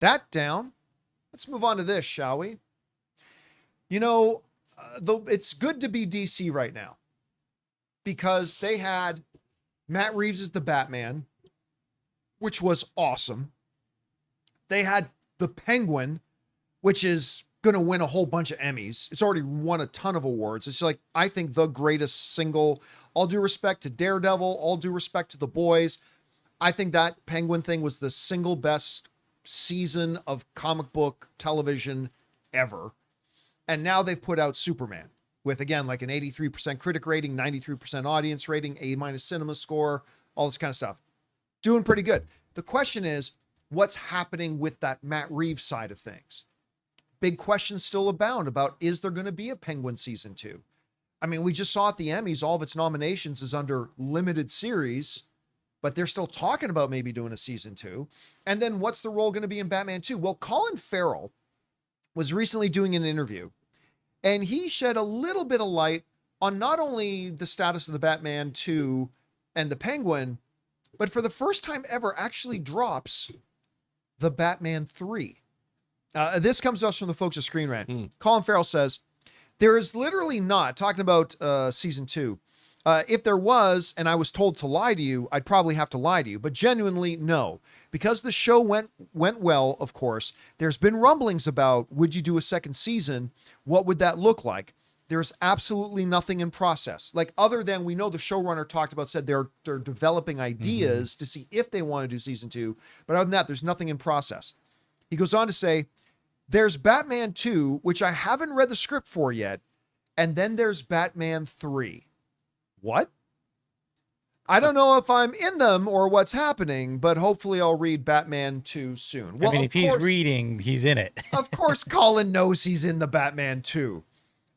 That down. Let's move on to this, shall we? It's good to be DC right now because they had Matt Reeves as the Batman, which was awesome. They had the Penguin, which is going to win a whole bunch of Emmys. It's already won a ton of awards. It's like, I think the greatest single, all due respect to Daredevil, all due respect to The Boys. I think that Penguin thing was the single best season of comic book television ever. And now they've put out Superman with, again, like an 83% critic rating, 93% audience rating, A- cinema score, all this kind of stuff. Doing pretty good. The question is, what's happening with that Matt Reeves side of things? Big questions still abound about, is there going to be a Penguin season 2? I mean, we just saw at the Emmys, all of its nominations is under limited series, but they're still talking about maybe doing a season 2. And then what's the role going to be in Batman 2? Well, Colin Farrell was recently doing an interview, and he shed a little bit of light on not only the status of the Batman 2 and the Penguin, but for the first time ever actually drops the Batman 3. This comes to us from the folks at Screen Rant. Colin Farrell says, there is literally not, talking about season 2, if there was, and I was told to lie to you, I'd probably have to lie to you, but genuinely, no. Because the show went well, of course, there's been rumblings about, would you do a second season? What would that look like? There's absolutely nothing in process. Like, other than, we know the showrunner talked about, said they're developing ideas to see if they want to do season 2. But other than that, there's nothing in process. He goes on to say, there's Batman 2, which I haven't read the script for yet. And then there's Batman 3. What? I don't know if I'm in them or what's happening, but hopefully I'll read Batman 2 soon. Well, I mean, if he's reading, he's in it. Of course, Colin knows he's in the Batman 2,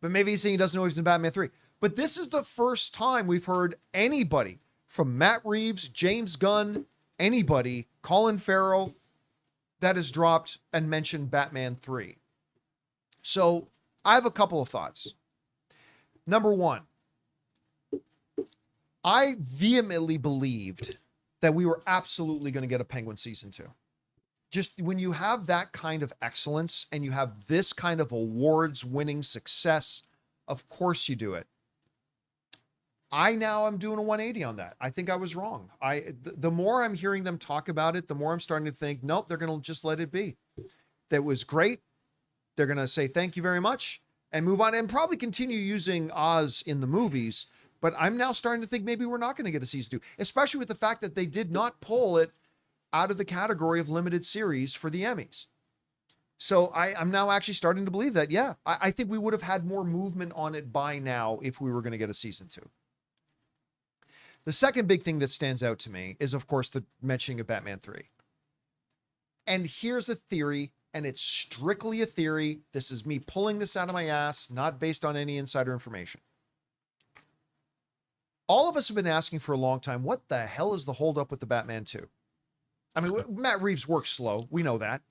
but maybe he's saying he doesn't know he's in Batman 3. But this is the first time we've heard anybody from Matt Reeves, James Gunn, anybody, Colin Farrell, that has dropped and mentioned Batman 3. So I have a couple of thoughts. Number one, I vehemently believed that we were absolutely going to get a Penguin season 2. Just when you have that kind of excellence and you have this kind of awards winning success, of course you do it. I now am doing a 180 on that. I think I was wrong. The more I'm hearing them talk about it, the more I'm starting to think, nope, they're going to just let it be. That was great. They're going to say thank you very much and move on and probably continue using Oz in the movies. But I'm now starting to think maybe we're not going to get a season 2, especially with the fact that they did not pull it out of the category of limited series for the Emmys. So I'm now actually starting to believe that, yeah, I think we would have had more movement on it by now if we were going to get a season 2. The second big thing that stands out to me is, of course, the mentioning of Batman 3. And here's a theory, and it's strictly a theory. This is me pulling this out of my ass, not based on any insider information. All of us have been asking for a long time, what the hell is the holdup with the Batman 2? I mean, Matt Reeves works slow. We know that.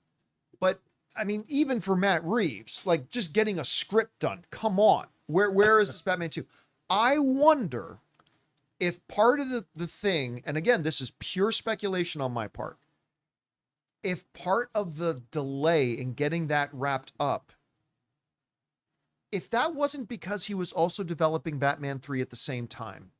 But, I mean, even for Matt Reeves, like, just getting a script done, come on. Where is this Batman 2? I wonder if part of the thing, and again, this is pure speculation on my part, if part of the delay in getting that wrapped up, if that wasn't because he was also developing Batman 3 at the same time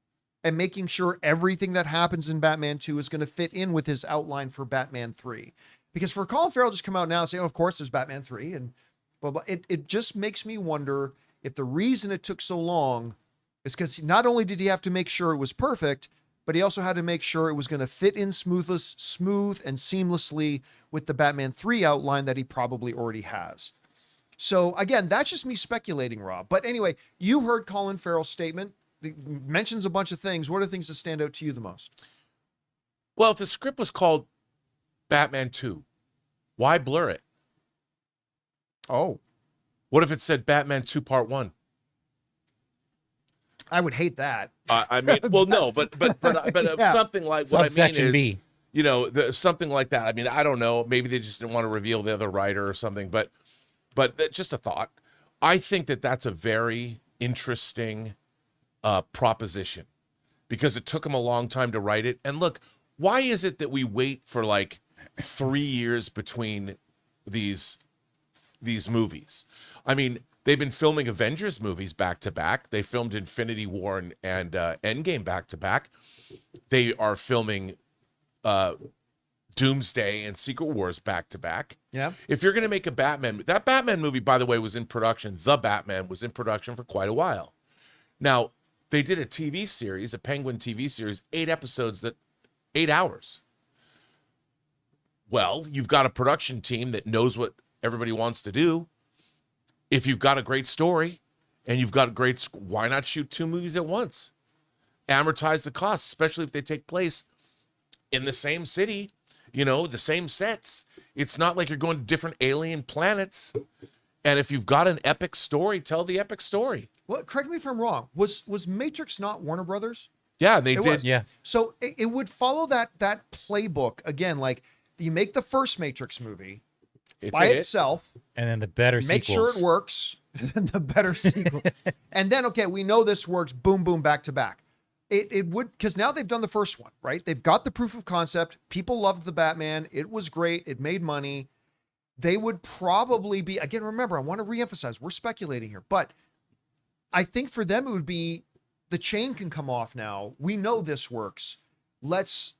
and making sure everything that happens in Batman 2 is going to fit in with his outline for Batman 3. Because for Colin Farrell just come out now and say, oh, of course there's Batman 3, and blah, blah, it just makes me wonder if the reason it took so long is because not only did he have to make sure it was perfect, but he also had to make sure it was going to fit in smooth and seamlessly with the Batman 3 outline that he probably already has. So again, that's just me speculating, Rob. But anyway, you heard Colin Farrell's statement. He mentions a bunch of things. What are the things that stand out to you the most? Well, if the script was called Batman 2, why blur it? Oh. What if it said Batman 2 Part 1? I would hate that. I mean, well, no, but Yeah. something like what I mean Subsection is, B. you know, something like that. I mean, I don't know. Maybe they just didn't want to reveal the other writer or something, but just a thought. I think that's a very interesting proposition because it took him a long time to write it. And look, why is it that we wait for like 3 years between these movies. I mean, they've been filming Avengers movies back to back. They filmed Infinity War and Endgame back to back. They are filming Doomsday and Secret Wars back to back. Yeah. If you're going to make a Batman, that Batman movie, by the way, was in production. The Batman was in production for quite a while. Now, they did a TV series, a Penguin TV series, 8 episodes, 8 hours. Well, you've got a production team that knows what everybody wants to do. If you've got a great story and you've got why not shoot 2 movies at once? Amortize the costs, especially if they take place in the same city, the same sets. It's not like you're going to different alien planets. And if you've got an epic story, tell the epic story. Well, correct me if I'm wrong. Was Matrix not Warner Brothers? Yeah, they did. Was. Yeah. So it would follow that playbook again. Like you make the first Matrix movie by itself, and then the better make sequels. sure it works, and the better sequel, and then okay, we know this works. Boom, boom, back to back. It would, because now they've done the first one, right? They've got the proof of concept. People loved the Batman. It was great. It made money. They would probably be, again, remember, I want to reemphasize, we're speculating here, but I think for them, it would be the chain can come off now. We know this works. Let's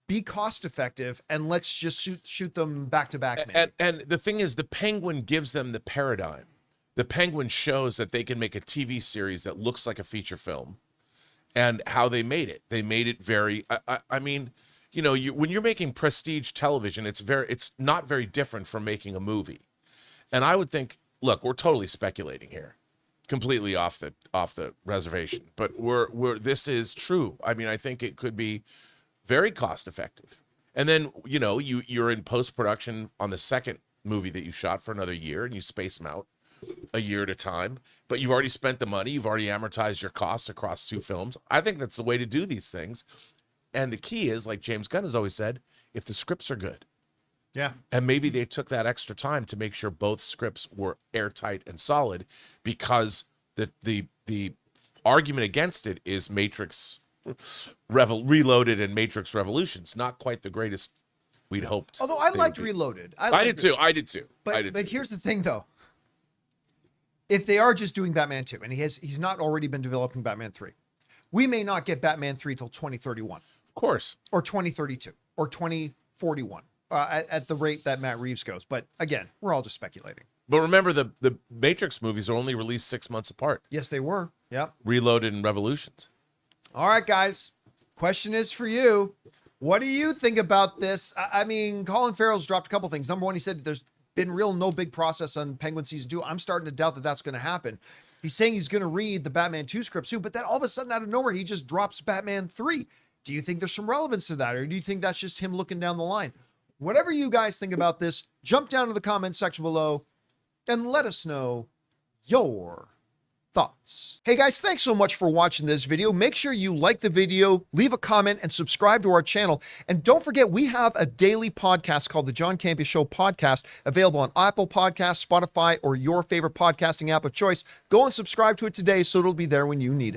be cost effective and let's just shoot them back to back. And the thing is, the Penguin gives them the paradigm. The Penguin shows that they can make a TV series that looks like a feature film. And how they made it. They made it very, I mean, when you're making prestige television, it's not very different from making a movie. And I would think, look, we're totally speculating here, completely off the reservation, but this is true. I mean, I think it could be very cost effective. And then, you're in post-production on the second movie that you shot for another year and you space them out a year at a time, but you've already spent the money. You've already amortized your costs across 2 films. I think that's the way to do these things. And the key is, like James Gunn has always said, if the scripts are good. Yeah. And maybe they took that extra time to make sure both scripts were airtight and solid, because the argument against it is Matrix Reloaded and Matrix Revolutions. Not quite the greatest we'd hoped. Although I liked Reloaded. I did too. But here's the thing, though. If they are just doing Batman 2, and he's not already been developing Batman 3, we may not get Batman 3 till 2031. Of course. Or 2032. Or 2041. At the rate that Matt Reeves goes. But again, we're all just speculating. But remember, the Matrix movies are only released 6 months apart. Yes, they were. Yep. Reloaded and Revolutions. All right, guys. Question is for you. What do you think about this? I mean, Colin Farrell's dropped a couple things. Number one, he said there's been no big process on Penguin season 2. I'm starting to doubt that that's going to happen. He's saying he's going to read the Batman 2 script soon, but then all of a sudden out of nowhere, he just drops Batman 3. Do you think there's some relevance to that? Or do you think that's just him looking down the line? Whatever you guys think about this, jump down to the comments section below and let us know your thoughts. Hey guys, thanks so much for watching this video. Make sure you like the video, leave a comment, and subscribe to our channel. And don't forget, we have a daily podcast called the John Campea Show podcast, available on Apple Podcasts, Spotify, or your favorite podcasting app of choice. Go and subscribe to it today so it'll be there when you need it.